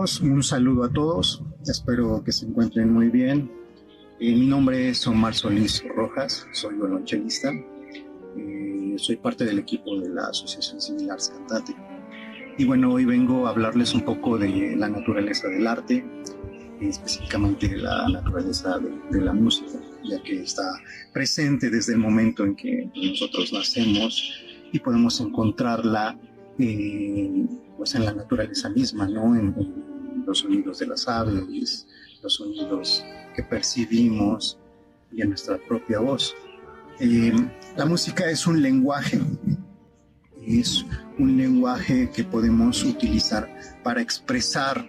amigos, un saludo a todos, espero que se encuentren muy bien. Mi nombre es Omar Solís Rojas, soy violonchelista, soy parte del equipo de la Asociación Civil Ars Cantate. Y bueno, hoy vengo a hablarles un poco de la naturaleza del arte, específicamente la naturaleza de la música, ya que está presente desde el momento en que nosotros nacemos y podemos encontrarla pues en la naturaleza misma, ¿no? En los sonidos de las aves, los sonidos que percibimos y en nuestra propia voz. La música es un lenguaje que podemos utilizar para expresar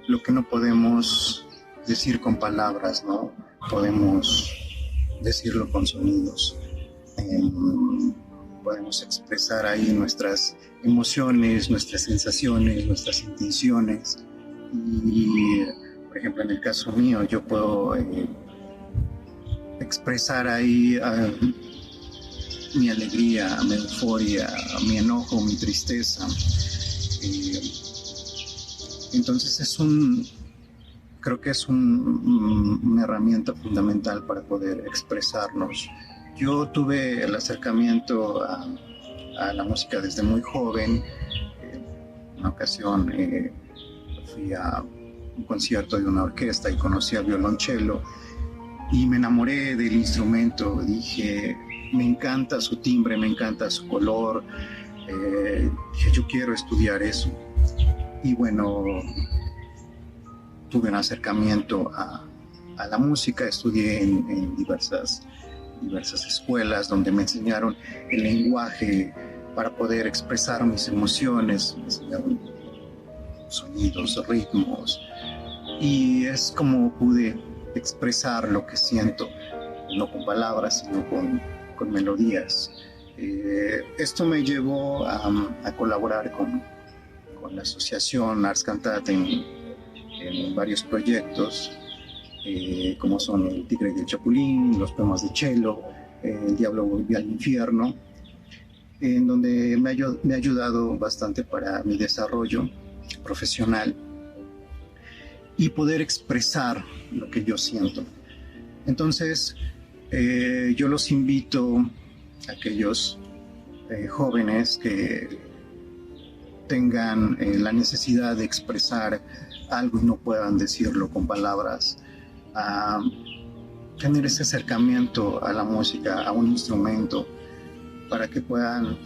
lo que no podemos decir con palabras, ¿no? Podemos decirlo con sonidos. Podemos expresar ahí nuestras emociones, nuestras sensaciones, nuestras intenciones. Y, por ejemplo, en el caso mío, yo puedo expresar ahí mi alegría, mi euforia, mi enojo, mi tristeza. Entonces creo que es una herramienta fundamental para poder expresarnos. Yo tuve el acercamiento a la música desde muy joven. Una ocasión fui a un concierto de una orquesta y conocí al violonchelo y me enamoré del instrumento. Dije, me encanta su timbre, me encanta su color. Dije, yo quiero estudiar eso. Y bueno, tuve un acercamiento a la música, estudié en diversas escuelas donde me enseñaron el lenguaje para poder expresar mis emociones, me enseñaron sonidos, ritmos, y es como pude expresar lo que siento, no con palabras, sino con melodías. Esto me llevó a colaborar con la Asociación Ars Cantate en varios proyectos, como son El Tigre y el Chapulín, Los Poemas de Chelo, El Diablo Volvió al Infierno, en donde me ha ayudado bastante para mi desarrollo profesional y poder expresar lo que yo siento. Entonces, yo los invito a aquellos jóvenes que tengan la necesidad de expresar algo y no puedan decirlo con palabras, a tener ese acercamiento a la música, a un instrumento, para que puedan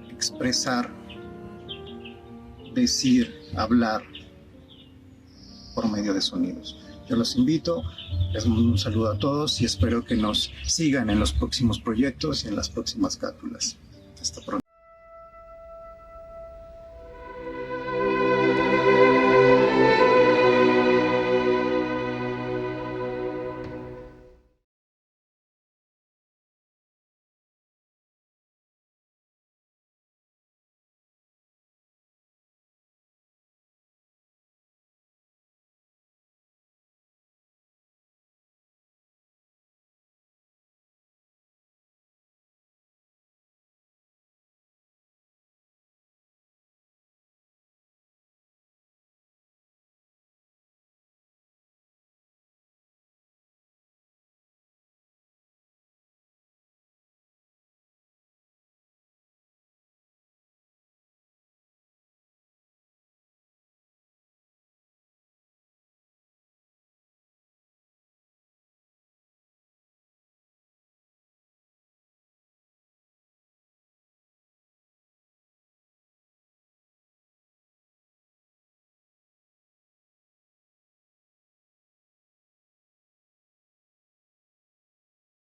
expresar, decir, hablar por medio de sonidos. Yo los invito, les mando un saludo a todos y espero que nos sigan en los próximos proyectos y en las próximas cápsulas. Hasta pronto.